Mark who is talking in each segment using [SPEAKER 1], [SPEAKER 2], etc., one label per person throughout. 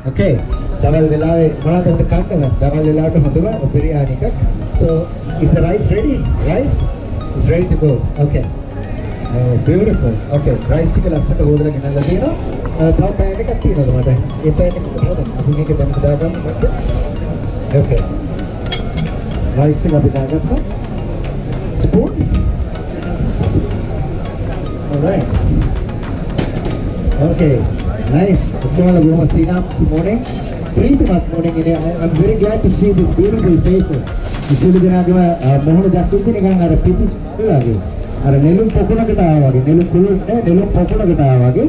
[SPEAKER 1] Okay. Damal velave මොනවද උන්ට කන්න? Damal වෙලාවට හොඳම බිරියානි එකක්. So is the rice ready? Rice is ready to go. Okay. Beautiful. Okay. Rice ටික ලස්සට හොදලා ගෙනල්ලා තියෙනවා. තව පෑන් එකක් තියෙනවද මට? ඒ පෑන් එක හොදන්න. අපි මේක දැන් දාගන්න මට. Okay. Rice ටික අපි දාගත්තා. Spoon. All right. Okay. Nice. Good morning. Preethimat morning. I'm very glad to see these beautiful faces. Isuli dinagama mohonu dakkutti nikan ara pipi lage. Ara nelum pokunakata aaya wage. Nelum kulunne nelum pokunakata aaya wage.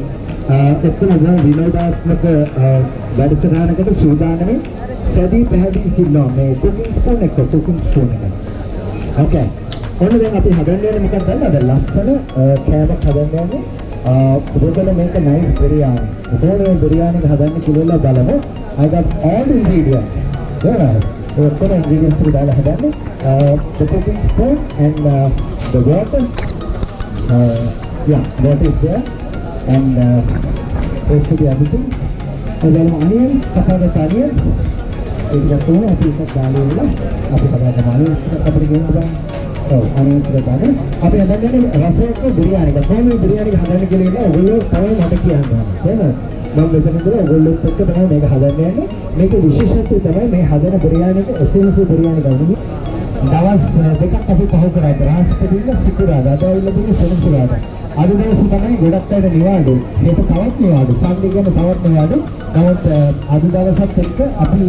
[SPEAKER 1] එක්කම ගම විනෝදාත්මක වැඩසටහනකට සූදානම්නේ සැදී පැහැදිලි කිව්වා මේ cooking spoon එක. Okay. ඔන්න දැන් අපි හදන්න යන්නේ මොකක්ද දන්නවද? ලස්සන කෑමක් හදන්න යන්නේ. we're going to make a nice biryani. Before the biryani හදන්න කියලා බලමු. I got all the ingredients. Yeah. We're going to ingredients to දාලා හදන්නේ. The cooking spoon and the water. Water is there. And rest of the other things. And then onions, chopped onions. ඒක ගත්තොත් අපි එකක් දාලා ඉවරලා අපි හදාගන්න onions අපිට ගෙන්නනවා. onions එක දාන්න. අපි හදන්නේ රසයක බිරියානි එක. කොහොමද බිරියානි එක හදන්නේ කියලා ඉන්න ඔයගොල්ලෝ තමයි මට කියන්න ඕනේ. තේරෙනවද? මම මෙතන ඉඳලා ඔයගොල්ලොත් එක්ක තමයි මේක හදන්න යන්නේ. මේකේ විශේෂත්වය තමයි මේ හදන බිරියානි එක එසෙන්සි බිරියානි ගන්නේ. දවස් දෙකක් අපි පහු කරා. බ්‍රහස්පතින්ද සිකුරාදා. අද ඉල්ලන්නේ සෙනසුරාදා. අද දවසේ තමයි ගොඩක් අය නිවාඩු. මේක තවත් නිවාඩු. සම්ඩේ කියන තවත් නිවාඩු. නමුත් අද දවසත් එක්ක අපි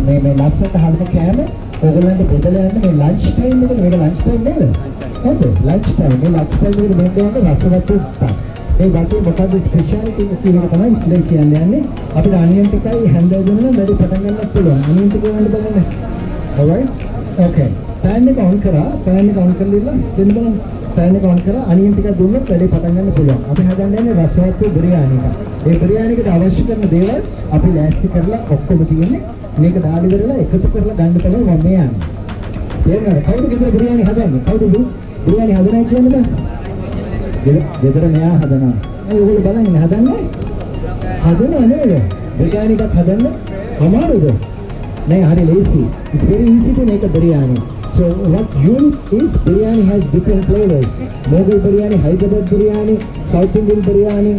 [SPEAKER 1] මේ ලස්සනට හදන කෑම ඔයගොල්ලන්ට බෙදලා යන්න මේ ලන්ච් ටයිම් එකේ මේක ලන්ච් ටයිම් නේද? හරිද? ලන්ච් ටයිම් එකේ මේක යන්නේ රසවත් උත්සාහ. ඒ වගේ මොකද ස්පෙෂාලිටි එක කියන එක තමයි ඉතින් කියන්නේ. අපිට අනියන් ටිකයි හැන්දල් දෙන්න වැඩි පටන් ගන්නත් පුළුවන්. අනියන් ටික ගන්න බලන්න. alright? Okay. pan එක on කරලා දෙන්න බලන්න. pan එක on කරලා අනියන් ටික දුන්නොත් වැඩි පටන් ගන්න පුළුවන්. අපි හදන්න යන්නේ රසවත් බිරියානි එකක්. ඒ බිරියානි එකට අවශ්‍ය කරන දේවල් අපි ලෑස්ති කරලා ඔක්කොම තියෙන්නේ. මේක දාලා ඉවරලා එකතු කරලා ගන්න තමයි මම මේ යන්නේ. තේරෙනවද? කවුද ගෙදර බිරියානි හදන්නේ? කවුද බිරියානි හදන්නේ කියන්නේ? ගෙදර මෙයා හදනවා. ඔයගොල්ලෝ බලන්න හදන්නේ? හදනව නේද? බිරියානි එකක් හදන්න අමාරුද? නෑ හරි lazy. It's very easy to make a biryani. So what unique is biryani has different flavors. Mughal biryani, Hyderabad biryani, South Indian biryani,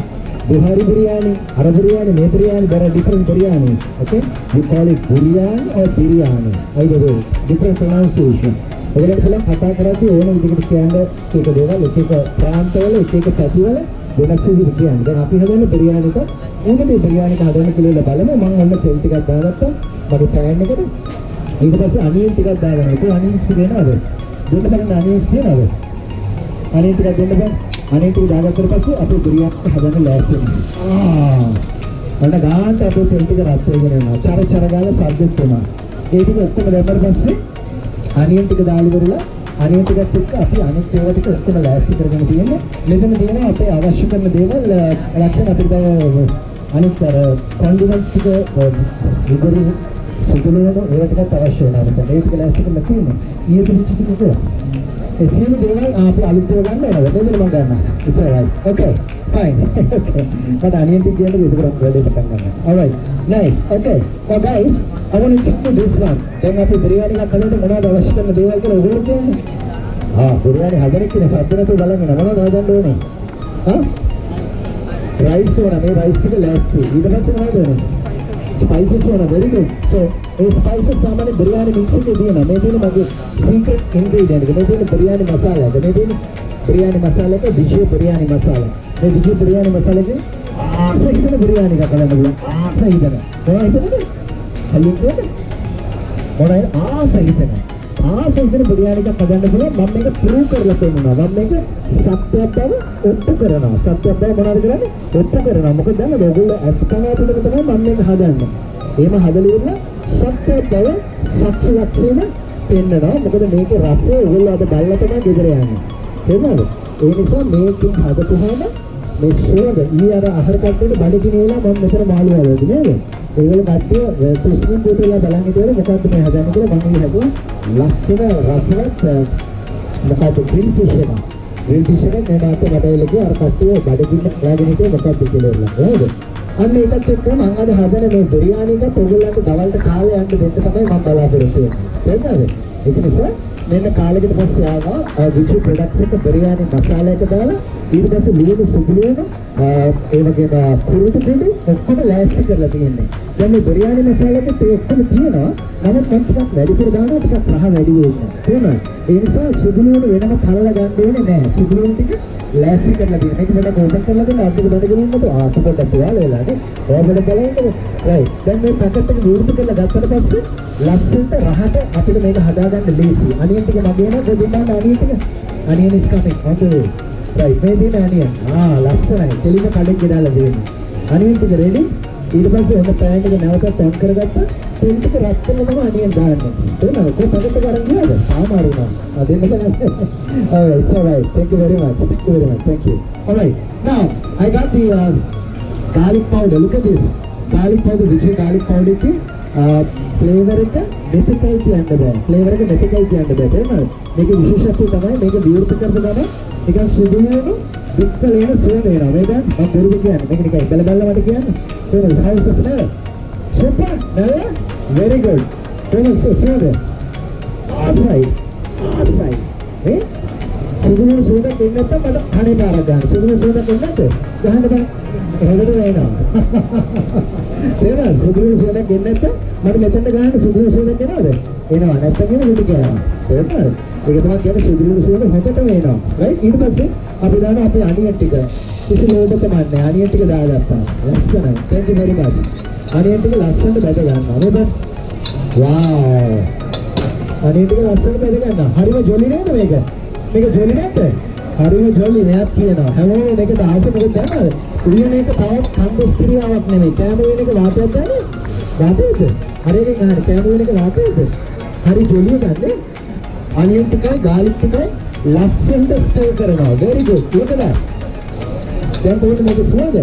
[SPEAKER 1] Buhari biryani, Arab biryani, May biryani, there are different biryanis. Okay? We call it biryani or biryani. Either way, different pronunciation. ඔයගොල්ලෝ කලින් කතා කරද්දී ඕන විදිහකට කියන්නේ ඒක දේවල් එක ප්‍රාන්තවල එක පැතිවල වෙනස් විදිහට කියන්නේ. දැන් අපි හදන්නේ බිරියානි එක. ඒකේ බිරියානි එක හදන්න කියලා බලමු. මම ඔන්න තෙල් ටිකක් දාගත්තා. මගේ පෑන් එකට. ඊට පස්සේ අනියන් ටිකක් දාගන්න. ඒක අනියන්ස් දෙනවද? දෙන්න බලන්න අනියන්ස් දෙනවද? අනියන් ටිකක් දෙන්න බෑ. අනියන් ටික දාගත්තට පස්සේ අපි බිරියානි හදන්න ලෑස්ති වෙනවා. ඔන්න ගානට අපි තෙල් ටික රත් වෙගෙන යනවා. චර ගාලා සද්දෙත් වෙනවා. ඒ ටික ඔක්කොම දැම්මට පස්සේ අනියන් ටික දාලා ඉවරලා අනියන් ටිකත් එක්ක අපි අනිත් ඒවා ටික ඔක්කොම ලෑස්ති කරගෙන තියෙන්නේ. මෙතන තියෙනවා අපේ අවශ්‍ය කරන දේවල් ලක්ෂණ අපිට අනිත් අර කොන්ඩිමන්ට්ස් ටික ඉදිරි සුදුලේන ඒවා ටිකත් අවශ්‍ය වෙනවා. ඒක ටික ලෑස්ති කරලා තියෙන්නේ. ඊයේ පිළිච්ච ටික නේද? ඒ සියලු දේවල් අපි අලුත් ඒවා ගන්න ඕනද? නේද මම ගන්නවා. It's all right. Okay. Fine. Okay. මට අනියන් ටික කියන්නේ ඒක වැඩි පටන් ගන්නවා. All right. Nice. Okay. So guys, I want to check to this one. දැන් අපි බිරියානි එකක් හදන්න මොනවද අවශ්‍ය කරන දේවල් කියලා ඔයගොල්ලෝ කියන්නේ? බිරියානි හදන්න කියන සද්දනතු බලන්න මොනවද හදන්න ඕනේ? rice ඕන මේ rice ටික ලෑස්ති. ඊට පස්සේ මොනවද ඕනේ? spices ඕන very good. So ඒ spices සාමාන්‍ය බිරියානි mix එකේ තියෙනවා. මේ තියෙන මගේ secret ingredient එක. මේ තියෙන බිරියානි මසාලා එක. මේ තියෙන බිරියානි මසාලා එක විජේ බිරියානි මසාලා. මේ විජේ බිරියානි මසාලා එකේ ආසහිතන බිරියානි එකක් කරන්න පුළුවන්. ආසහිතන. මොනවද හිතන්නේ? හලියද? මොනයි ආසහිතන බිරියානි එකක් හදන්න පුළුවන්. මම මේක ප්‍රූව් කරලා පෙන්නනවා. මම මේක සත්‍යයක් බව ඔප්පු කරනවා. සත්‍යයක් බව මොනවද කරන්නේ? ඔප්පු කරනවා. මොකද දැන් ඔයගොල්ලෝ අස්පනා පිටක තමයි මම මේක හදන්නේ. එහෙම හදලා ඉන්න සත්‍යයක් බව සත්‍යයක් කියන පෙන්නනවා. මොකද මේකේ රසය ඔයගොල්ලෝ අද බලලා තමයි ගෙදර යන්නේ. තේරුණාද? ඒ නිසා මේකෙන් හදපුවාම මේ ෂෝද ඊයර අහර කට්ටියට බඩගිනියලා මම මෙතන මාළු වලද නේද? ඒගොල්ලෝ කට්ටිය ක්‍රිස්තියන් පොතේලා බලන් හිටියොත් මොකක්ද මේ හදන්නේ කියලා මම හිතුවා ලස්සන රසවත් මොකක්ද ග්‍රිල් ෆිෂ් එක. ග්‍රිල් ෆිෂ් එක මේ මාත් මට එළකිය අර කට්ටිය බඩගින්න ලාගෙන හිටියේ මොකක්ද කියලා නේද? අන්න ඒකත් එක්ක මම අද හදන මේ බිරියානි එක ඔයගොල්ලන්ට දවල්ට කාලේ යන්න දෙන්න තමයි මම බලාපොරොත්තු වෙන්නේ. තේරුණාද? ඒක නිසා මෙන්න කාලෙකට පස්සේ ආවා විචු ප්‍රොඩක්ට්ස් එක බිරියානි මසාලා එක දාලා ඊට පස්සේ ලුණු සුදු ලුණු ඒ වගේම කුරුටු පොඩි ඔක්කොම ලෑස්ති කරලා තියෙන්නේ. දැන් මේ බිරියානි මසාලා එකේ ඒ ඔක්කොම තියෙනවා. නමුත් මම ටිකක් වැඩිපුර දානවා ටිකක් රහ වැඩි වෙනවා. තේරුණාද? ඒ නිසා සුදු ලුණු වෙනම කලලා ගන්න ඕනේ නැහැ. සුදු ලුණු ටික ලෑස්ති කරලා තියෙනවා. මේක මම ඕපන් කරලා දෙන්න අද්දක බඩගෙන ඉන්නකොට ආපු පොඩක් තුවාල වෙලානේ. ඔයාලට බලන්නකෝ. රයිට්. දැන් මේ පැකට් එක විවෘත කරලා ගත්තට පස්සේ ලස්සනට රහට අපිට මේක හදාගන්න ලේසියි. අනියන් ටික මගේ නේද දෙන්නා අනියන් ටික. අනියන් is coming. හොඳයි. රයිට්. මේ දින අනියන්. ලස්සනයි. තෙලිම කඩේ දාලා දෙන්නේ. අනියන් ටික රෙඩි. ඊට පස්සේ ඔන්න පෑන් එක නැවතත් ඔන් කරගත්තා. තෙල් ටික රත් කරලා තමයි අනියන් දාන්නේ. තේරුණාද? කොහොමද පැකට් එක අරන් ගියාද? සාමාරු නා. දෙන්න බෑ. Alright, it's alright. Thank you very much. Thank you very much. Thank you. Alright. Now, I got the garlic powder. Look at this. Garlic powder, Vijay garlic powder ki flavor එක මෙතකයි කියන්න බෑ. flavor එක මෙතකයි කියන්න බෑ. තේරුණාද? මේකේ විශේෂත්වය තමයි මේක විවෘත කරපු ගමන් නිකන් සුදු වෙන පිටකලේන සුවඳ එනවා. මේක මම බොරුද කියන්නේ. මේක නිකන් බැල බැලලා මට කියන්නේ. තේරුණාද? how is the smell? Super. Very good. තේරුණාද? සුවඳ. ආසයි. සුදුන සුවඳක් එන්නේ නැත්නම් මට කණේ පාරක් ගන්න. සුදුන සුවඳක් එන්නේ නැත්නම් ගහන්න බෑ. එහෙකට වෙනවා. තේරුණාද? සුදුන සුවඳක් එන්නේ නැත්නම් මට මෙතනට ගහන්න සුදුන සුවඳක් එනවද? එනවා. නැත්නම් එන්නේ මුටි කියලා. තේරුණාද? ඒක තමයි කියන්නේ සුදුන සුවඳ හොටට වෙනවා. රයිට්? ඊට පස්සේ අපි දානවා අපේ අනියන් ටික. කිසි ලෝභක මන්නේ අනියන් ටික දාගත්තා. ලස්සනයි. Thank you very much. අනියන් ටික ලස්සනට බැද ගන්නවා. නේද? wow. අනියන් ටික ලස්සනට බැද ගන්නවා. හරිම ජොලි නේද මේක? මේක ජොලි නැද්ද? හරිම ජොලි නෑත් කියනවා. හැමෝම මේකට ආස මොකද දන්නවද? උයන එක තවත් කන්දස් ක්‍රියාවක් නෙමෙයි. කැම වෙන එක වාතයක් ගන්නේ. වාතයද? හරියකින් අහන්න කැම වෙන එක වාතයද? හරි ජොලිය ගන්න. අනියන් ටිකයි ගාලික් ටිකයි ලස්සනට ස්ටෝර් කරනවා. very good. look at that. දැන් කොහොමද මේක සුවඳ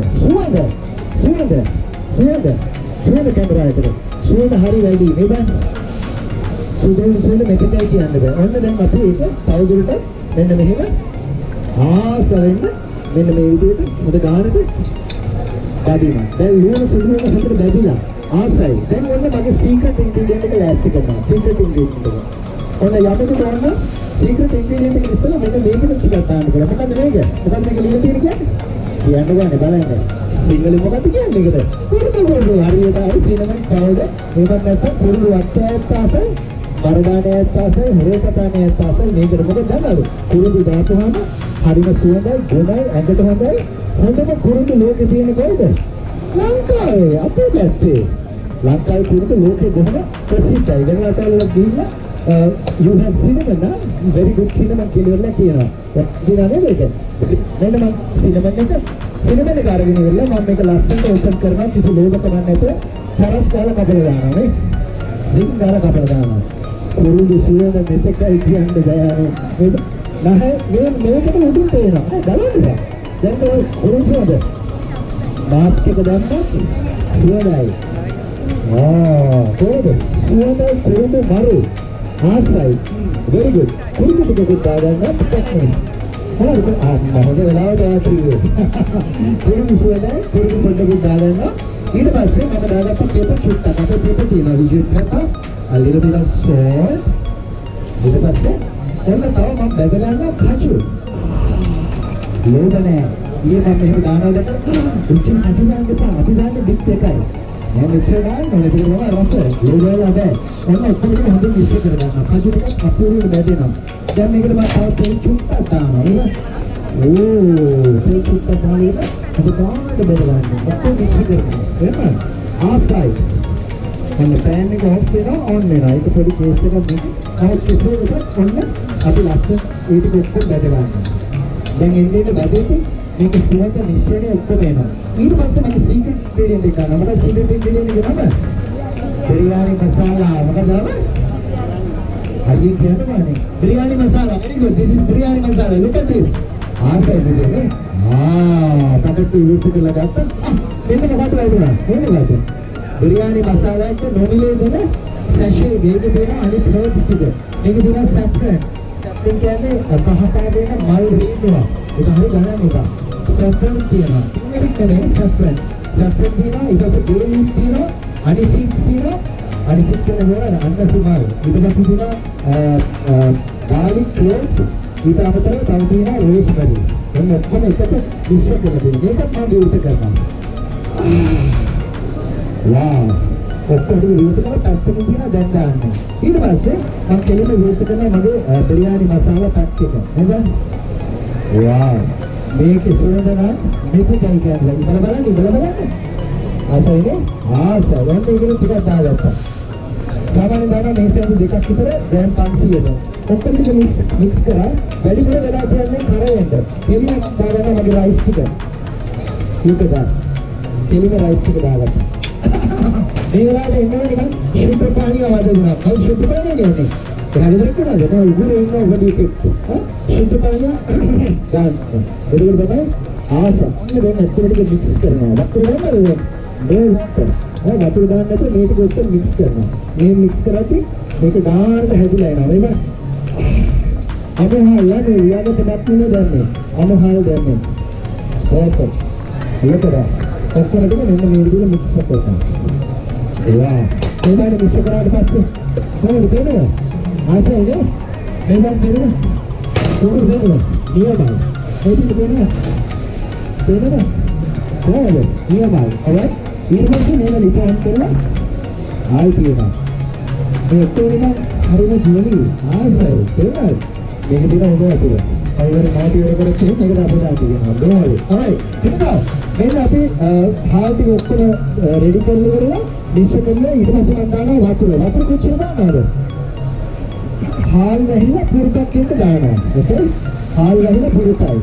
[SPEAKER 1] කැමරා එකට. සුවඳ හරි වැඩි නේද? සුවඳ මෙතකයි කියන්න බෑ. ඔන්න දැන් අපි ඒක තවදුරටත් මෙන්න මෙහෙම ආසවෙන්න මෙන්න මේ විදිහට මුද ගන්නට බැදිනවා. දැන් ලුණු සුදු ලුණු හතර බැදිලා ආසයි. දැන් ඔන්න මගේ සීක්‍රට් ඉන්ග්‍රීඩියන්ට් එක ලෑස්ති කරනවා. සීක්‍රට් ඉන්ග්‍රීඩියන්ට් එක. ඔන්න යමකට ඕන සීක්‍රට් ඉන්ග්‍රීඩියන්ට් එක ඉස්සෙල්ලා මෙන්න මේකට ටිකක් දාන්න කියලා. මොකද මේක? මොකද මේක ලියලා තියෙන්නේ කියන්නේ? කියන්න ගන්නේ බලන්න. සිංහලෙන් මොකක්ද කියන්නේ මේකට? කුරුදු හරියට හරි සිනමන් පවුඩර්. ඒවත් නැත්නම් කුරුදු වත්තයත් ආසයි. වරදානයත් ආසයි. හොරේපතනයත් ආසයි. මේකට මොකද දන්නවද? කුරුදු දාපුවාම හරිම සුවඳයි, ගුණයි, ඇඟට හොඳයි. හොඳම කුරුදු ලෝකේ තියෙන කොයිද? ලංකාවේ. අපේ පැත්තේ. ලංකාවේ කුරුදු ලෝකේ බොහොම ප්‍රසිද්ධයි. වෙන රටවල ගිහිල්ලා you have cinema na very good cinema කියලා කියනවා. දිනන්නේ මේක. මෙන්න මම cinema එක අරගෙන ඉවරලා මම මේක ලස්සනට ඕපන් කරනවා කිසි ලෝභකමක් නැතුව සරස් කාලා කපලා දානවා නේ. සිං දාලා කපලා දානවා. කුරුදු සුවඳ මෙතකයි කියන්න බෑ. නැහැ මේකට උඩින් පේනවා. බලන්න බෑ. දැන් ඔය කුරුදු සුවඳ මාස්ක් එක දැම්මොත් සුවඳයි. කොහොමද? සුවඳයි කුරුදු මරු. ආසයි. very good. කුරුදු ටිකක් දාගන්න ටිකක් නේ. හරිද? මොකද වෙලාවට ආතියි. කුරුදු සුවඳයි කුරුදු පොඩ්ඩක් දාගන්න. ඊට පස්සේ මම දාගත්ත පේපර් චුට්ටක්. අපේ පේපර් තියෙනවා digit paper. a little bit of salt. ඊට පස්සේ ඔන්න තව මම බෙදගන්න කචු. ලෝබනේ. ඊයේ මම මේක දානවා දැක්ක. උච්ච අදිනාන්න එපා. අපි දාන්නේ ඩිප් එකයි. මම මෙච්චර දාන්න ඕනේ. ඒක තමයි රස. ලෝබලා බෑ. ඔන්න ඔක්කොම හොඳින් මික්ස් කරගන්න. කචු ටිකක් අපුරුවට බෙදෙනවා. දැන් මේකට මම තව තෙල් චුට්ටක් දානවා. නේද? තෙල් චුට්ටක් දාලා අපි කාමයට බෙදගන්න. ඔක්කොම මික්ස් කරනවා. එහෙනම් ආසයි. ඔන්න පෑන් එක හොත් වෙනවා ඔන් වෙනවා. ඒක පොඩි කේස් එකක් දෙන්න. තවත් කෙසේකට ඔන්න අපි ලස්සන ඊට ඔක්කොම බෙද ගන්නවා. දැන් එන්නේ බෙදෙද්දි මේක සුවඳ මිශ්‍රණය ඔක්කොම එනවා. ඊට පස්සේ මම සීක්‍රට් ඉන්ග්‍රීඩියන්ට් එක ගන්නවා. මොකද සීක්‍රට් ඉන්ග්‍රීඩියන්ට් එක නම? බිරියානි මසාලා. මොකද නම? අයියේ කියනවානේ. Biryani මසාලා. very good. This is biryani masala. Look at this. ආසයි දෙන්නේ. පැකට් ඉවුත් කියලා ගත්තා. මෙන්න මොකක්ද ලැබුණා? මේක biryani masala එක නොමිලේ දෙන සැෂේ මේක දෙන අනිත් හර්බ්ස් ටික. මේක දෙන saffron. saffron කියන්නේ කහපාට වෙන මල් රේණුව. ඒක හරි ගණන් එක. saffron කියනවා. මේක කියන්නේ saffron. saffron තියෙනවා, ඊට පස්සේ bay leaf තියෙනවා, honey seeds තියෙනවා, honey seeds කියන ඒවා අන්නසිමාල්. ඊට පස්සේ තියෙනවා garlic cloves, ඊට අමතරව තව තියෙනවා rosemary. එන්න ඔක්කොම එකට මිශ්‍ර කරලා දෙන්න. ඒකත් මම විවෘත කරනවා. wow. ඔක්කොම විවෘත කරලා පැත්තකින් තියෙනවා දැන් දාන්නේ. ඊට පස්සේ මම කෙලින්ම විවෘත කරනවා මගේ බිරියානි මසාලා පැක් එක. නේද? wow. මේකේ සුවඳ නම් මේකයි කියන්නේ. ඉතල බලන්න. ආසයිනේ? ආසයි. දැන් මේකේ ටිකක් දාගත්තා. සාමාන්‍යයෙන් දාන මේ සෙන් දෙකක් විතර ග්‍රෑම් 500ද. ඔක්කොම ටික මික්ස් කරලා වැඩි කර වෙලා කියන්නේ කරවෙන්න. කෙලින්ම දාගන්න මගේ රයිස් ටික. ඊට දාන්න. කෙලින්ම රයිස් ටික දාගත්තා. මේ වෙලාවේ ඉන්නේ නිකන් ශුද්ධ පානිය වදිනවා. කවුද ශුද්ධ පානිය කියන්නේ? ඒකද කරන්නේ? නේද? උගුරේ ඉන්න වැඩි එකක්. ශුද්ධ පානිය ගන්න. බෙදෙන්න තමයි ආස. අන්න දැන් ඇත්තට ටික මික්ස් කරනවා. වතුර ගන්නද? මේ වතුර දාන්න නැතුව මේ ටික ඔක්කොම මික්ස් කරනවා. මේ මික්ස් කරද්දි මේක ගානට හැදිලා එනවා. නේද? අමහාල යන්නේ යාගට බක්නේ දැන්නේ. අමහාල දැන්නේ. ඕක. ඒකද? ඔක්කොම ටික මෙන්න මේ විදිහට මික්ස් කරනවා. වා. ඒකට මික්ස් කරාට පස්සේ කොහොමද දෙන්නේ? ආසයිනේ? මේකත් දෙන්න. කොහොමද දෙන්නේ? නියමයි. ඒකත් දෙන්න. දෙන්න. කොහොමද? නියමයි. alright. ඊට පස්සේ මේක ලිපෝන් කරලා ආයි කියනවා. මේ ඔක්කොම හරිම ජීවි ආසයි. ඒකයි. මේක දින හොඳ වතුර. අයිවර මාටි වල කරච්චි මේකට අපිට ආතිගෙනවා. ගෝවලු. alright. ඉතින් මේක අපි හාල් ටික ඔක්කොම රෙඩි කරලා මිශ්‍ර කරලා ඊට පස්සේ මම දානවා වතුර. වතුර කොච්චර දානවද? හාල් වැහිලා පුරුකක් එක දානවා. ඕකේ? හාල් වැහිලා පුරුකයි.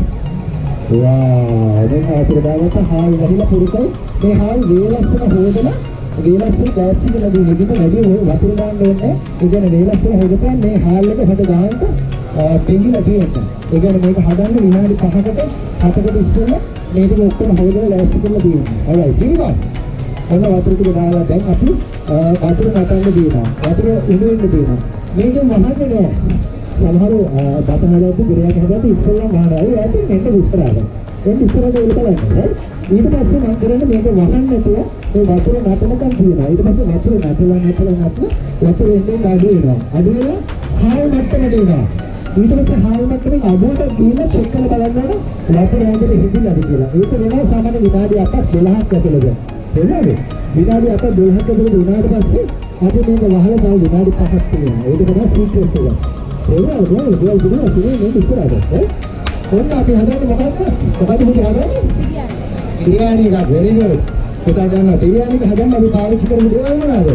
[SPEAKER 1] වා දැන් වතුර දාගත්ත හාල් වැහිලා පුරුකයි. මේ හාල් වේලස්සන හොදලා වේලස්සන ගෑස් එක ලැබෙන විදිහට වැඩි වතුර දාන්න ඕනේ. ඒ කියන්නේ වේලස්සන හොදපුවා මේ හාල් එක හොද ගානට පෙඟිලා තියෙනවා. ඒ කියන්නේ මේක හදන්න විනාඩි 5කට 7කට ඉස්සෙල්ලා මේ ටික ඔක්කොම හොදලා ලෑස්ති කරලා තියෙනවා. alright ඉතින් ඔන්න වතුර ටික දාලා දැන් අපි වතුර නටන්න දෙනවා. වතුර උණු වෙන්න දෙනවා. මේකෙන් වහන්නේ නෑ. සමහර බතහලට ගිරයක් හදලා ඉස්සෙල්ලා වහනවා. ඒත් මෙන්න ඉස්සරහට. දැන් ඉස්සරහට උඩ බලන්න. ඊට පස්සේ මම කරන්නේ මේක වහන්න නැතුව මේ වතුර නටනකම් තියෙනවා. ඊට පස්සේ වතුර නටලා වතුර එන්නේ අඩු වෙනවා. අඩු වෙලා හාල් මට්ටමට එනවා. ඊට පස්සේ හාල් මට්ටමේ අඩුවට ගිහින් චෙක් කරලා බලන්න ඕන වතුර ඇඟට හිඳිලාද කියලා. ඒක වෙනවා සාමාන්‍ය විනාඩි 8ක් 12ක් ඇතුළත. තේරෙනවද? විනාඩි 8ක් 12ක් ඇතුළත වුණාට පස්සේ අපි මේක වහලා තව විනාඩි 5ක් තියෙනවා. ඒක තමයි සීක්‍රට් එක. තේරෙනවද? මේක ඉස්සරහට. කොහොමද අපි හදන්නේ මොකක්ද? මොකද මේක හදන්නේ? බිරියානි එක very good. පුතා ගන්නවා බිරියානි එක හදන්න අපි පාවිච්චි කරමු දේවල් මොනවාද?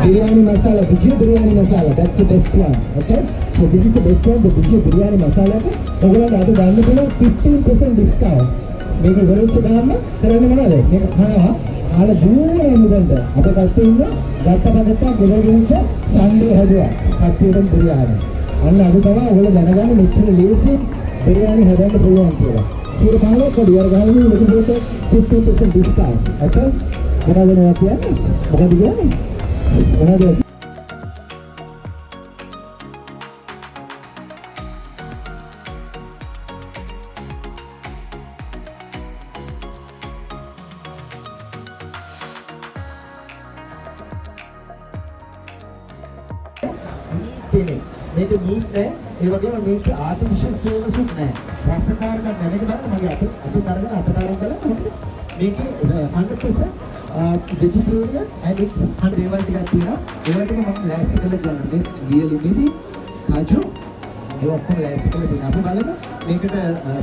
[SPEAKER 1] biryani masala, Vijay biryani masala. That's the best one. Okay? So this is the best one, the Vijay biryani masala. ඔයගොල්ලන්ට අද ගන්න පුළුවන් 15% discount. මේක වෙරොච්ච දාන්න කරන්නේ මොනවද? මේක කනවා. ආල දුරේ මුදන්ට. අපේ කට්ටිය ඉන්න ගත්තපදත්තා ගෙවගෙනට සන්ඩේ හදුවා. කට්ටියට බිරියානි. අන්න අද තමයි ඔයගොල්ලෝ දැනගන්න මෙච්චර ලේසි බිරියානි හදන්න පුළුවන් කියලා. 15ක් කොඩියර ගහන්නේ ලොකු දෙයක් 15% discount. Okay? මොනවද කියන්නේ? මොකද කියන්නේ? මොනවද? මේක මීට් නෑ ඒ වගේම මේක ආටිෆිෂල් ෆ්ලේවර්ස් උත් නෑ රසකාරක නෑ මේක බලන්න මගේ අත අරගෙන අතකාරම් කරලා මේකේ 100% vegetarian and it's 100 ඒවා ටිකක් තියෙනවා ඒවා ටික මම ලෑස්ති කරලා ගන්න මේ රියලි මිදි කාජු ඒ ඔක්කොම ලෑස්ති කරලා තියෙනවා අපි බලමු මේකට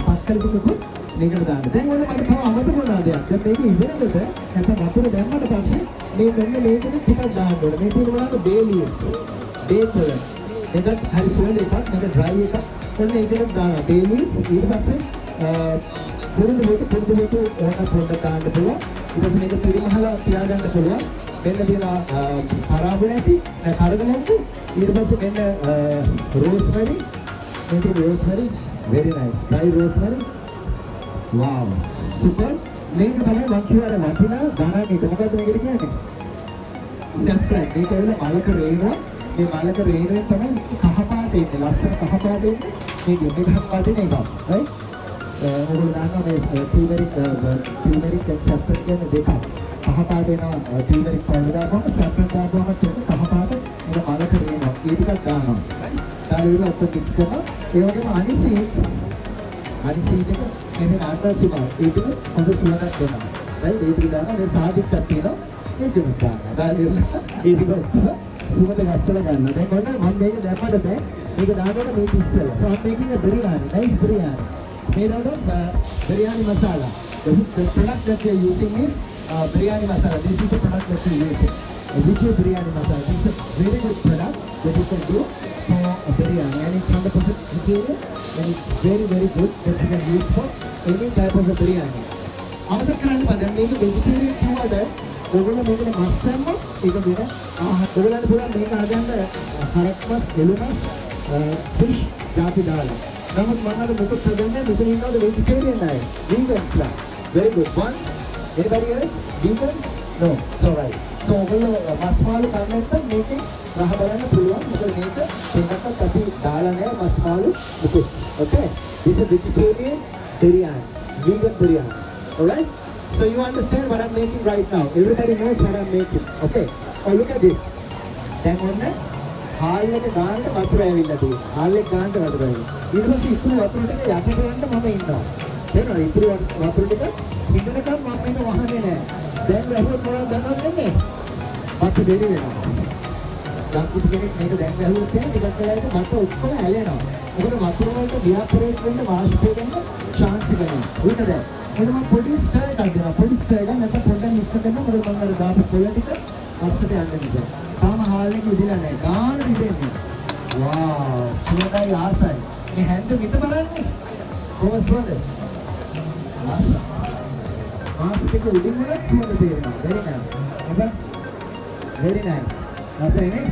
[SPEAKER 1] පක්කල් ටිකකුත් මේකට දාන්න දැන් ඔන්න මට තව අමතක වුණා දෙයක් දැන් මේක ඉවරනකොට නැත්නම් වතුර දැම්මට පස්සේ මේ මෙන්න මේකෙත් ටිකක් දාන්න ඕනේ මේ තියෙන මොනවද bay leaves බේකල් මේකත් හරි සුවඳ එකක් මේක ඩ්‍රයි එකක් ඔන්න ඒකෙත් දානවා bay leaves ඊට පස්සේ පුරුදු මේක ඕන පොඩ්ඩක් දාන්න පුළුවන් ඊට පස්සේ මේක පිරිමහලා තියාගන්න පුළුවන් මෙන්න තියෙනවා පරාබු නැති කරගලන්තු ඊට පස්සේ මෙන්න රෝස්මෙරි මේක රෝස්මෙරි very nice dry rosemary wow super මේක තමයි මම කියවර වටිනා ධනක එක මොකද්ද මේකට කියන්නේ saffron මේක වෙන මලක රේනවා මේ මලක රේණුවෙන් තමයි කහ පාට එන්නේ ලස්සන කහ පාට එන්නේ මේක මෙතන වටින එකක් right ඔයගොල්ලෝ දන්නවා මේ ටර්මරික් and saffron කියන දෙක. කහ පාට වෙනවා ටර්මරික් පවුඩර් දාපුවම saffron දාපුවම තියෙන කහ පාට ඒක මලකට වෙනවා. ඒ ටිකක් ගන්නවා. ඊට ඔක්කොම මික්ස් කරනවා. ඒ වගේම අනිසීඩ්ස් එක මෙන්න ආන්ට්‍රාසිමා ඒක හොඳ සුවඳක් දෙනවා. right ඒ ටික දානවා. මේ සාදික්කක් තියෙනවා. ඒක ටික දානවා. දාලා ඒ ටික සුවඳ ගස්සලා ගන්න. දැන් ඔන්න මම මේක දැම්මද දැන් මේක දානකොට මේක ඉස්සෙල්ලා. So I'm making a biryani, nice biryani. Made out of biryani masala. The product that we are using is biryani masala. This is the product that we are using. Which is biryani masala. This is a very good product that you can do for a biryani. And it's 100% vegetarian and it's very good that you can use for any type of a biryani. අමතක කරන්න බෑ. දැන් මේක vegetarian කිව්වද ඔයගොල්ලෝ මේකේ මස් දැම්මොත් ඒක වෙන ඔයගොල්ලන්ට පුළුවන් මේක හදන්න හරක් මස්, එළු මස්, fish ಜಾති දාලා. නමුත් මම අද මොකද හදන්නේ මෙතන ඉන්නවද vegetarian අය? Vegans. Very good. One. Anybody else? Vegan? No. It's all right. So ඔයගොල්ලෝ මස් මාළු කන්න නැත්නම් මේකේ රහ බලන්න පුළුවන්. මොකද මේක දෙන්නත් අපි දාලා නැහැ මස් මාළු මුකුත්. Okay? This is vegetarian biryani. Vegan biryani. All right? So you understand what I'm making right now. Everybody knows what I'm making. Okay? Oh, look at this. දැන් ඔන්න හාල් එක ගානට වතුර ඇවිල්ලා තියෙනවා. හාල් එක ගානට වතුර ඇවිල්ලා. ඊට පස්සේ ඉතුරු වතුර ටික යට කරන්න මම ඉන්නවා. තේරෙනවද? ඉතුරු වතුර ටික ඉන්නකම් මම මේක වහන්නේ නැහැ. දැන් වැහුවොත් මොනවද දන්නවද වෙන්නේ? වතුර දෙරි වෙනවා. ලක්කුත් කෙනෙක් මේක දැන් වැහුවොත් කියන්නේ ටිකක් වෙලාවකට මට ඔක්කොම ඇලෙනවා. මොකද වතුර වලට වියාපරේට් වෙන්න වාෂ්පය වෙන්න chance එක නැහැ. උඩට දැන් එතන පොඩි ස්ටර් එකක් දෙනවා. පොඩි ස්ටර් එකක් නැත්නම් පොඩ්ඩක් මික්ස් කරන්න මොකද මම අර දාපු පොළ ටික අස්සට යන්න නිසා. තාම හාල් එක ඉදිලා නැහැ. ගාන ඉදෙන්නේ. වාව්! සුවඳයි ආසයි. මේ හැන්ද පිට බලන්නේ. කොහොමද සුවඳ? ආසයි. මාස්ටර් උඩින් වල සුවඳ තේරෙනවා. very nice. okay? very nice. ආසයිනේ?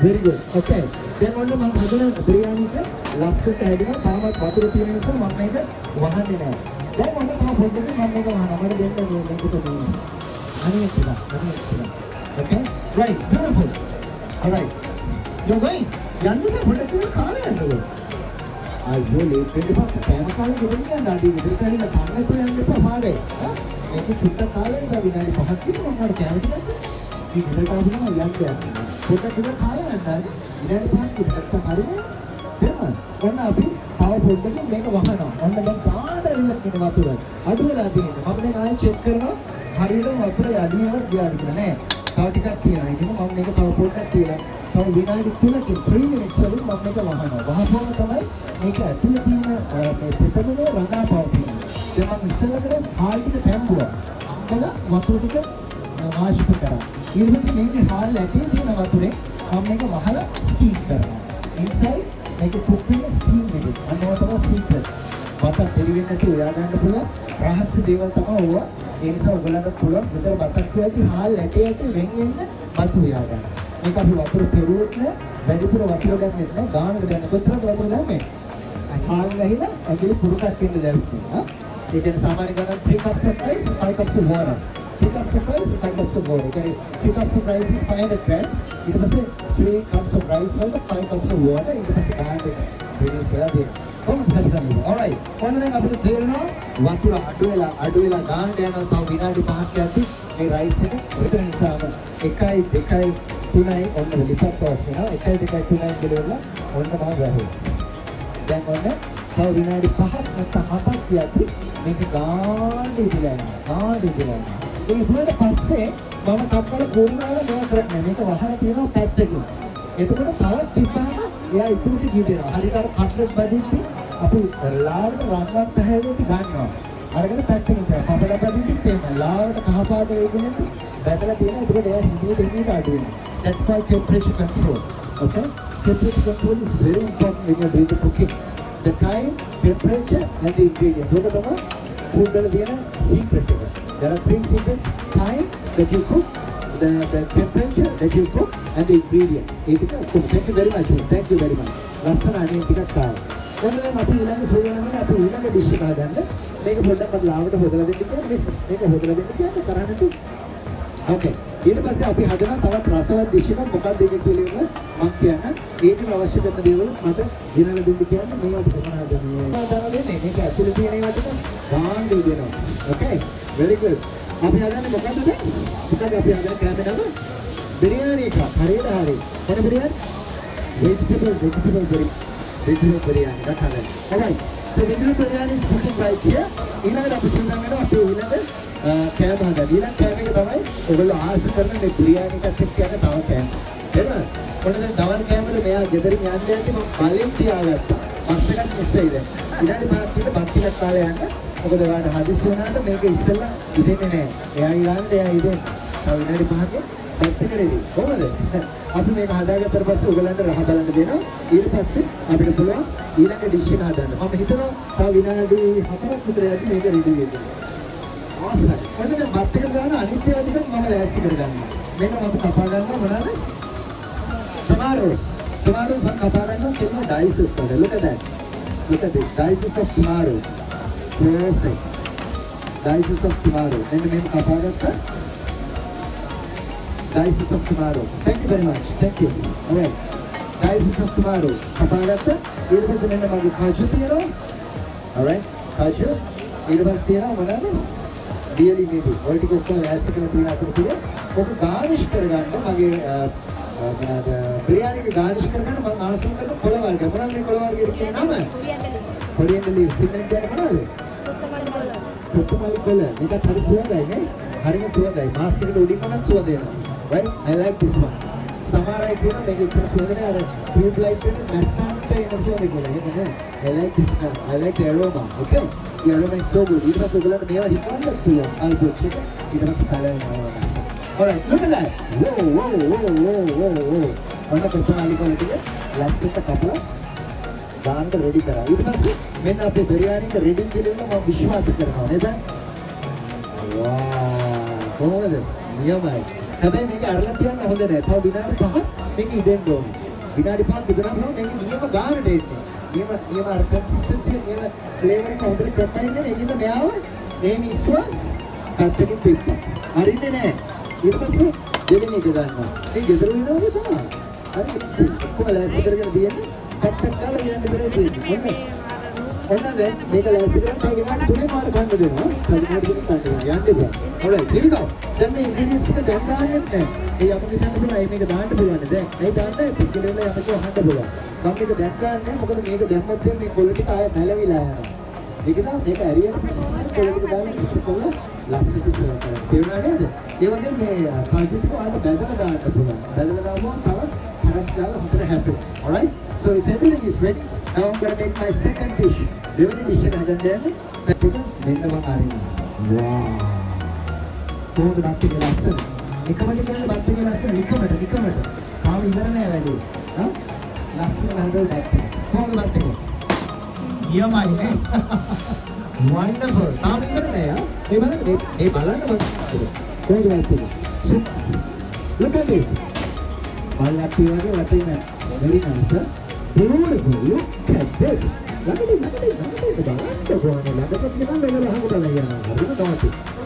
[SPEAKER 1] very good. okay. දැන් ඔන්න මම හදන බිරියානි එක ලස්සට හැදෙනවා. තාමත් වතුර තියෙන නිසා මම මේක වහන්නේ නැහැ. දැන් ඔන්න තව පොඩ්ඩක් මම මේක වහනවා. මට දෙන්න මේකට දෙන්න. අනිත් එක. Okay? Right, beautiful. All right. You're going. යන්නද පොඩ්ඩක් කාලය යන්නද? අයියෝ ලේට් වෙන්න එපා. කෑම කාලේ ගෙවන්න යන්න. අඩි විතර කලින් කන්න තෝ යන්න එපා පාරේ. මේක චුට්ටක් කාලෙට විනාඩි 5ක් විතර මම කෑම ටිකක් මේ විතරට ආවම යන්න යන්න. පොඩ්ඩක් කාලය යන්න. විනාඩි 5ක් විතර නැත්තම් හරිනේ. තේරුණාද? ඔන්න අපි තව පොඩ්ඩක් මේක වහනවා. ඔන්න දැන් කාට ඇවිල්ලා කියන වතුර අඩු වෙලා තියෙනවා. මම දැන් ආයෙත් චෙක් කරනවා. හරියටම වතුර අඩියවත් ගියාද කියලා නෑ. තව ටිකක් තියෙනවා. ඉතින් මම මේක තව පොඩ්ඩක් තියලා තව විනාඩි 3කින් 3 minutes වලින් මම මේක වහනවා. වහපුවම තමයි මේක ඇතුලේ තියෙන මේ පිටකනේ රඳා පවතින්නේ. දැන් මම ඉස්සෙල්ලා හාල් ටික තැම්බුවා. අම්මලා වතුර ටික වාෂ්ප කරා. ඊට පස්සේ මේකේ හාල් ඇතුලේ තියෙන වතුරේ මම මේක වහලා ස්ටීම් කරනවා. inside මේක කුක්කින් ස්ටීම් වෙන්නේ. අන්න තමයි සීක්‍රට්. බතක් දෙලිවෙන්නේ නැතුව උයා ගන්න පුළුවන් රහස්‍ය දේවල් තමයි ඕවා. ඒ නිසා ඔයගලන්ට පුළුවන් විතර බතක් වේදී හාල් ඇටයට වෙන් වෙන්න බතු උයා ගන්න. මේක අපි වතුර පෙරුවොත් නෑ වැඩිපුර වතුර ගන්නෙත් නෑ ගානකට ගන්න කොච්චරද වතුර දැම්මේ? හාල් ගහිලා ඇඟිලි පුරුකක් වෙන්න දැම්මේ. ඒ කියන්නේ සාමාන්‍ය ගණන් 3 cups of rice 5 cups of water. 3 cups of rice 5 cups of water. Okay, 3 cups of rice is 500 grams. ඊට පස්සේ 3 cups of rice වලට 5 cups of water. ඊට පස්සේ ගානට reduce කරලා දෙන්න. කොහොමද සරිසන්නේ? alright. ඔන්න දැන් අපිට තේරෙනවා වතුර අඩු වෙලා ගානට යනවා තව විනාඩි 5ක් යද්දි මේ රයිස් එක විතර නිසාම 1 2 3යි ඔන්න ලිපත් ඔෆ් වෙනවා 1 2 3යි කියලා ඔන්න මම ගහුවා. දැන් ඔන්න තව විනාඩි 5ක් නැත්නම් 7ක් යද්දි මේක ගානට ඉදලා යනවා. ඒ වුණාට පස්සේ මම කප්පල පොරිනාලා මේක කරන්නේ මේක වහලා තියෙනවා පැත්තකින්. එතකොට තවත් තිබ්බහම එයා ඉතුරුට ගිහිනවා. හරියට අර කට්ලට් බදිද්දි අපි ලාවට රන්වන් පැහැවෙති ගන්නවා. අරගෙන පැත්තකින් තියනවා. පපඩ බදිද්දි තේම ලාවට කහ පාට වේගෙනෙත් බැදලා තියෙනවා. එතකොට එයා හිමීට අඩු වෙනවා. That's called temperature control. Okay? Temperature control is very important when you're doing the cooking. The time, temperature and the ingredients. What about food වල තියෙන secret එක? There are 3 secrets: time that you cook, the temperature that you cook, and the ingredients. Thank you very much. Thank you very much. ලස්සන අනේ ටිකක් ආවා. ඔන්න දැන් අපි ඊළඟ සෝයනනේ අපි ඊළඟ ඩිෂ් එක හදන්න. මේක පොඩ්ඩක් මට ලාවට හොදලා දෙන්න කියලා මිස්. මේක හොදලා දෙන්න කියන්නේ කරන්නේ. Okay. ඊට පස්සේ අපි හදනවා තවත් රසවත් ඩිෂ් එකක් මොකක්ද ඒක කියලා මම කියන්න. ඒකට අවශ්‍ය කරන දේවල් මට ගෙනල්ලා දෙන්න කියන්නේ මේවට කොහොමද මේ දාන්නේ මේක ඇතුලේ තියෙන ඒවාට ගාන්න දෙනවා. Okay very good. අපි හදන්නේ මොකද්ද දැන්? මොකද අපි හදන්නේ කැමරාව බිරියානි එක. හරියට හරි. මොන biryani? vegetable biryani. That's it. Alright. So vegetable biryani is cooking right here. ඊළඟට අපි තුනකට අපි ඊළඟ කෑම හදලා ඊළඟ කෑම එක තමයි ඔයගොල්ලෝ ආස කරන මේ බිරියානි එකත් එක්ක යන තව කෑම. එහෙනම් මොනද දවල් කෑමද මෙයා ගෙදරින් යන්න යද්දි මම කලින් තියාගත්තා. බස් එකක් මිස් වෙයිද? ඊළඟ පාරක් විතර බස් ටිකක් කාලේ යන්න. මොකද ඔයාලට හදිස්සි වුණාට මේක ඉස්සෙල්ලා ඉදෙන්නේ නැහැ. එයා ඊළඟට එයා ඉදෙන්නේ. තව විනාඩි 5ක බස් එක රෙඩි. කොහොමද? අපි මේක හදාගත්තට පස්සේ ඔයගලන්ට රහ බලන්න දෙනවා. ඊට පස්සේ අපිට පුළුවන් ඊළඟ ඩිෂ් එක හදන්න. මම හිතනවා තව විනාඩි 4ක් විතර යද්දි මේක රෙඩි වෙයි. අවශ්‍යයි. මොකද බත් එක ගන්න අනිත් ඒවා ටිකක් මම ලෑස්ති කරගන්නවා. මේක මම කපා ගන්නවා මොනවාද? tomatoes. Tomatoes මම කපා ගන්නවා කියන dices වල. Look at that. Look at this. Dices of tomato. Perfect. Dices of tomato. මෙන්න මේක කපා ගත්තා. Dices of tomato. Thank you very much. Thank you. All right. Dices of tomato. කපා ගත්තා. ඊට පස්සේ මෙන්න මගේ කජු තියෙනවා. All right. කජු. ඊට පස්සේ තියෙනවා මොනවාද? ඩියලි නේදු. ඔය ටික ඔක්කොම ලෑස්ති කරලා තියෙන අතර තුල ඔක ගානිෂ් කරගන්න මගේ මොනවාද බිරියානි එක ගානිෂ් කරගන්න මම ආසම කරන කොළ වර්ග. මොනවද මේ කොළ වර්ගයේ කියන නම? Coriander leaves. සිංහලෙන් කියන්නේ මොනවද? කොත්තමල්ලි කොළ. මේක හරි සුවඳයි නේ? හරිම සුවඳයි. මාස්ක් එකට උඩින් මොනක් සුවඳ එනවා. Right? I like this one. සමහර අය කියනවා මේක ඉතින් සුවඳ නෑ අර ටියුබ් ලයිට් එකට මැස්සන්ට එන සුවඳ කියලා. ඒක නෑ. I like this one. I like the aroma. Okay? The aroma is so good. ඊට පස්සේ ඔයගලන්ට මේවා හිතන්න පුළුවන්. අල්බෝට් එක. ඊට පස්සේ colour Alright, look at that. Whoa. ඔන්න කොත්තමල්ලි කොළ ටික ලස්සනට කපලා දාන්න රෙඩි කරා. ඊට පස්සේ මෙන්න අපේ බිරියානි එක රෙඩි කියලා මම විශ්වාස කරනවා නේද? wow. කොහොමද? නියමයි. හැබැයි මේක අරලා තියන්න හොඳ නෑ. තව විනාඩි 5ක් මේක ඉදෙන්න ඕනේ. විනාඩි 5ක් ඉදනම මේක නියම ගානට එන්නේ. නියම අර කන්සිස්ටන්සි නියම ෆ්ලේවර් එක හොඳට කප්පා ඉන්නේ. ඒකින්ද මෙයාව මේ මිස්වා කට්ටකින් තියපන්. හරින්නේ නෑ. ඊට පස්සේ දෙවෙනි එක ගන්නවා. මේ ගෙදර වෙනවද තමයි. හරි ඉස්සෙල් ඔක්කොම ලෑස්ති කරගෙන තියෙන්නේ. කට්ටක් ගාලා යන්න ඉතරේ තියෙන්නේ. ඔන්න දැන් මේක ලෑස්ති කරලා තව විනාඩි 3ක් මාර ගන්න දෙනවා. තව විනාඩි 3ක් ගන්න යන්න බෑ. alright here we go. දැන් මේ ඉන්ග්‍රීඩියන්ට්ස් එක දැන් දාන්නේ නැහැ. ඒ අපිට හිතන්න පුළුවන් මේක දාන්න පුළුවන් දැන්. ඒ දාන්න පිටිකලෙල යමක අහන්න පුළුවන්. මම මේක දැන් ගන්නෑ මොකද මේක දැම්මොත් මේ කොළ ටික ආය නැලවිලා යනවා. ඒක තමයි මේක ඇරියට කොළ ටික දාලා කිසි කොළ ලස්සනට සර්ව් කරනවා. තේරුණා නේද? ඒ වගේම මේ කල්පිට ඔයාලට බැදලා දාන්න පුළුවන්. බැදලා දාපුවම තව හරස් ගාලා හොඳට හැපෙනවා. alright so it's everything is ready. Now I'm going to make my second dish. දෙවෙනි dish එක හදන්න යන්නේ. මේක මෙන්න මම අරිනවා. wow. කොහොමද බත් එක ලස්සන? එකමද කියන්නේ බත් එක ලස්සන නිකමට. කාම ඉවර නෑ වැඩි. හා? ලස්සන හදලා දැක්කේ. කොහොමද බත් එක? නියමයි නේ. wonderful. තාම ඉවර නෑ ආ. ඒ බලන්න කොහොමද බත් එක? Look at this. බලන්න වගේ වටින very nice. Beautiful. Look at this.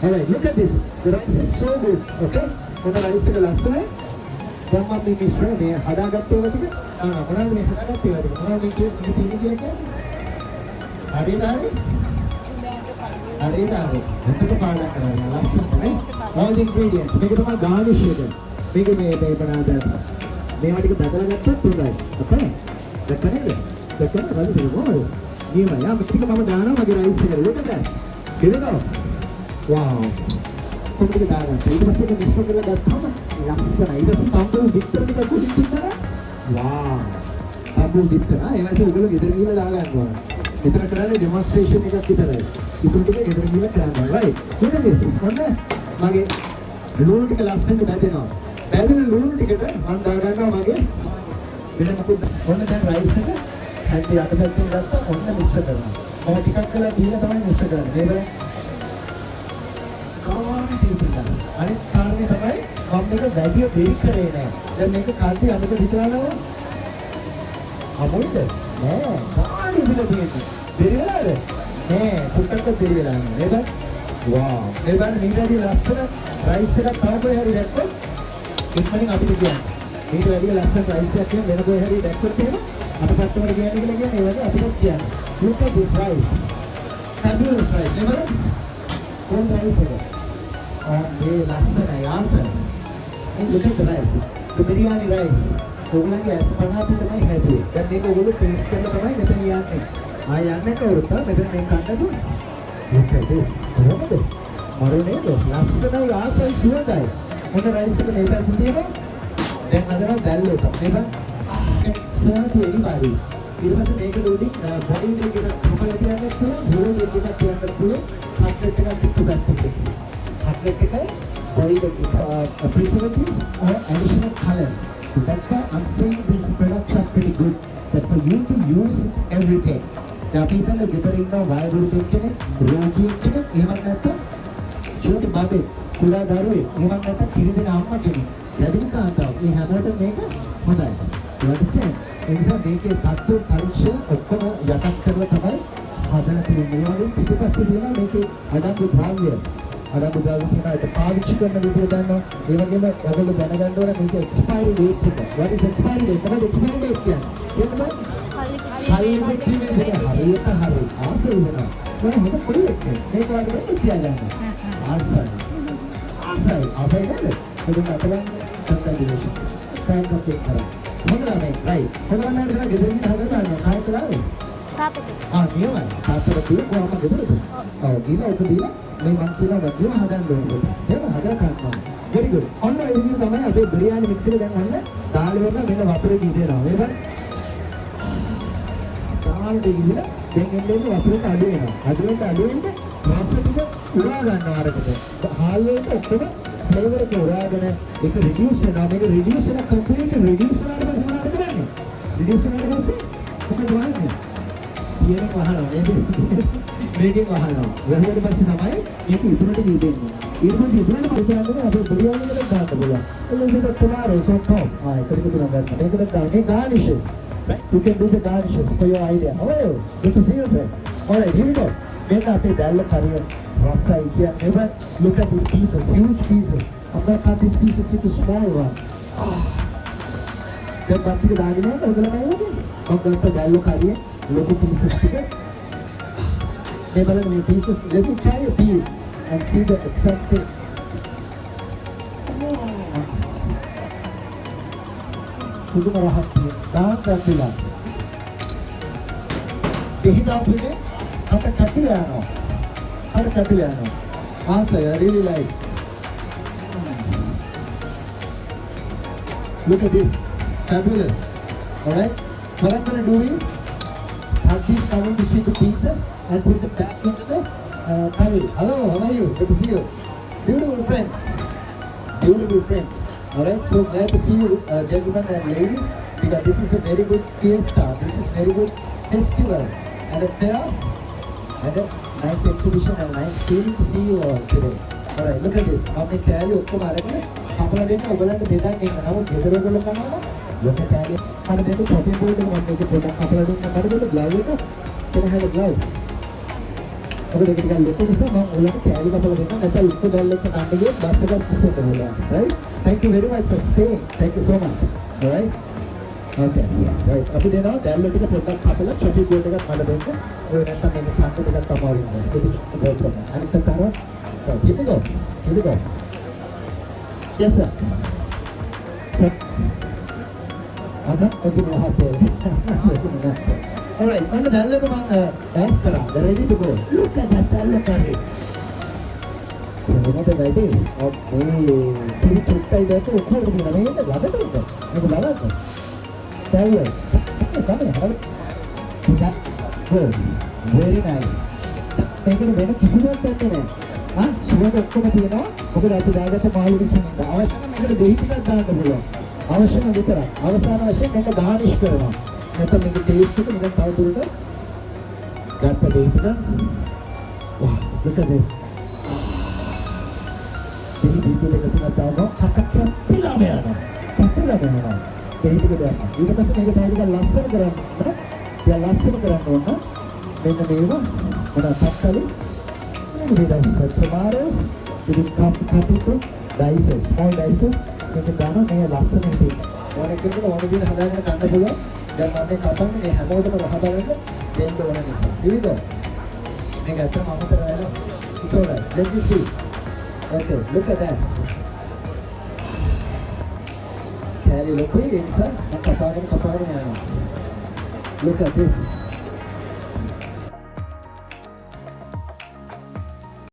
[SPEAKER 1] Alright, look at this. The rice is so good. Okay? When the rice is lasana, then we mix it. We hadagatte wadi. Monada me hadagatte wadi. Monada me tini kiyake. Hari. Entu paada karana. Lasana, right? All the ingredients. Make it a garnish it. Make it me banana. Me wadi ke badala gatta thundai. Okay? Dekkaneda. Dekkaneda wadi thundai. නියමයි. යා පිටික මම දානවා මගේ rice එකට. look at that. කෙලෙනවා. wow. කොහොමද දාගන්නේ? ඊට පස්සේ ඒක මිශ්‍ර කරලා ගත්තාම ලස්සනයි. ඊට පස්සේ තම්බු විතර ටික කුඩින් තියනවා. wow. තම්බු විතර. ඒ වගේ ඔයගොල්ලෝ ගෙදර ගිහලා දා ගන්නවා. මෙතන කරන්නේ ඩෙමොන්ස්ට්‍රේෂන් එකක් විතරයි. ඉතින් ටික ගෙදර ගිහලා කරනවා. right. look at this. ඔන්න මගේ ලුණු ටික ලස්සනට බැදෙනවා. බැදෙන ලුණු ටිකට මම දා ගන්නවා මගේ වෙන මොකද ඔන්න දැන් රයිස් එක හැටි අතපැත්තෙන් ගත්තා ඔන්න මිශ්‍ර කරනවා. මම ටිකක් කළා දීලා තමයි මිශ්‍ර කරන්නේ. නේද? කොහොමද තියෙන්නේ? අනිත් කාරණේ තමයි මම මේක වැඩි බේක් කරේ නෑ. දැන් මේක කාටි අමතක හිතනවා අමුයිද? නෑ. කාටි විතර තියෙන්නේ. දෙරිලාද? නෑ. පුට්ටක්ක දෙරිලා නේද? wow. ඒ බලන්න මේකදී ලස්සන රයිස් එකක් තමයි හරි දැක්කොත් ඉක්මනින් අපිට කියන්නේ. මේක වැඩි ලස්සන රයිස් එකක් කියන වෙන කොහේ හරි දැක්කොත් එහෙම අපිට කස්ටමර් කියන්නේ කියලා කියන්නේ ඒ වගේ අපිට කියන්නේ. Look at this rice. Fabulous rice. Never? Cold rice එක. මේ ලස්සනයි ආසයි. And look at the rice. The biryani rice. ඔයගොල්ලන්ගේ ඇස් පන අපිට තමයි හැදුවේ. දැන් මේක ඔයගොල්ලෝ ටේස්ට් කරලා තමයි මෙතන යන්නේ. යන්නේ කවුරුත් මෙතන මේ කන්න දුන්නේ. Look at this. කොහොමද? මරුනේ ලස්සනයි ආසයි සුවඳයි. මොන රයිස් එක මේක තියෙනවා? දැන් අදලා බැල්ලට. මේක සර්ව් to anybody. ඊට පස්සේ මේක උඩින් බොඩි එක මොකක්ද කියන්නේ කියලා හොරෝ එකක් කියන්න පුළුවන්. කට්ලට් එකක් පිටුපැත්ත එකේ. කට්ලට් එකයි body preservatives or additional color. So that's why I'm saying these products are pretty good. That for you to use it every day. Now people are getting now viral thinking, rogi thinking, even that छोटे बाबे कुड़ा दारू even that किरीदे नाम ना किरी. That is the we have to make a mother. You understand? Insa make a tattoo pariksha okkona yatak karla thamai hadana tiyenne people kasirina make adamu dravya adamu dravya kiyana eta පාවිච්චි කරන විදිය දන්නවා ඒ වගේම ඔයගොල්ලෝ දැනගන්න ඕනේ මේක expiry date එක what is expiry date මොකද expiry date කියන්නේ එහෙමයි හරියට කිව්වේ හරියට හරි ආසයි වෙනවා මම හිත පොඩි එක්කේ මේක වලට කියන්න ආසයි නේද ඒක අපලන් කන්ට්‍රිබියුෂන් ටයිම් ඔෆ් එක කරා හොඳයි රයිට් හොඳයි නේද ගෙදරින් හදන්න කාය කලාවේ නියමයි තාත්තට තියෙන කොහොමද ගෙදරද ගිහලා ඔක දීලා මේ මං කියලා වගේම හදන්න ඕනේ එහෙම හදලා ගන්නවා very good ඔන්න ඒ විදිහට තමයි අපේ බිරියානි මික්ස් එක දැන් ඔන්න දාල් වෙන මෙන්න වතුරේ දීලා මේ බලන්න දාල් දෙවිලා දැන් එන්නේ වතුරට අඩු වෙනවා අඩු වෙන්න රස ටික උරා ගන්නවා අරකට හාල් වලට ඔක්කොම ෆ්ලේවර් එක උරාගෙන ඒක රිඩියුස් වෙනවා මේක රිඩියුස් වෙලා කම්ප්ලීට් රිඩියුස් වෙනවා මොනවද කරන්නේ රිඩියුස් වෙනවා පස්සේ මොකද වහන්නේ ඊයන වහනවා නේද මේකෙන් වහනවා වැහුවට පස්සේ තමයි මේක ඉතුරුට දීන්නේ ඊට පස්සේ ඉතුරුට පස්සේ අපේ බිරියානි එකට දාන්න පුළුවන් එළඹ tomorrow so top ඒක තුන ගන්න මේකට දාන්නේ garnishes you can do the garnishes for your idea oh good to see you sir all right here we go මේක අපේ දැල්ල කරිය රසයි කියන්නේ look at these pieces huge pieces I'm going to cut these pieces into small ones දැන් පස්සේ දාගෙන ඔයගොල්ලෝ මේක මම ගත්ත දැල්ල කරිය look at pieces together. Let me try a piece and see the exact thing. Kudu marahat niya. Dahan kapila. Dihita pili. Hata kapilano. Asa, I really like. Look at this. Fabulous. Alright? What I'm going to do is cut these curry fish into pieces and put it back into the curry. Hello, how are you? Good to see you. Beautiful friends. Alright, so glad to see you gentlemen and ladies because this is a very good fiesta. This is very good festival and a fair and a nice exhibition and nice feeling to see you all today. Alright, look at this. How carry ඔක්කොම අරගෙන කපලා දෙන්න ඔයගලන්ට දෙකක් දෙන්න. නමුත් ගෙදර ඔයගොල්ලෝ කරනවා look at that. And then the shopping board and one make a product couple of them the glove can I have a glove? Okay, they can look at this among all of the carry couple of them and I look at all of the candidate bus about right? Thank you very much for staying. Thank you so much. Alright? Okay. Right. Up to now, they'll look at the product couple of shopping board and one of them or at the many country that come out in there. So it's about from and the Tara. Here we go. Yes, sir. Sir. Alright, on the Dalek among Askara, they're ready to go. Look at that Dalek. What is the idea? Okay, you took the idea to occur to the Lava. Tell you, come here. Good, very nice. Take it away, kiss it up 10 minutes. Sugar of Comatina, okay, that's the Daga to Malu. I was going to be eating down the below. අවශ්‍යම විතරයි. අවසාන වශයෙන් මේක ගානිෂ් කරනවා. නැත්නම් මේක taste එක නිකන් තවදුරටත් ගත්ත දෙයකට වා look at this. මේ වීඩියෝ එක තුනක් දානවා. කටක පිළාම යනවා. ඒක ටික දාන්න. ඊට පස්සේ මේක තව ටිකක් ලස්සන කරන්න. ටිකක් ලස්සන කරන්න ඕන. මෙන්න මේව මොනවා තක්කලි. මේක දෙන්න. tomatoes you will cut into dices, small dices. මේක ගන්න මේ ලස්සන හිතේ. ඕනෙක කෙනෙකුට ඕන විදිහට හදාගෙන ගන්න පුළුවන්. දැන් මම මේ කපන්නේ මේ හැමෝටම රහ බලන්න දෙන්න ඕන නිසා. ඉවිද? මේක ඇත්තම අමතක වෙලා. It's alright. Let me see. Okay, look at that. Carry look inside. Kapagan yano. Look at this.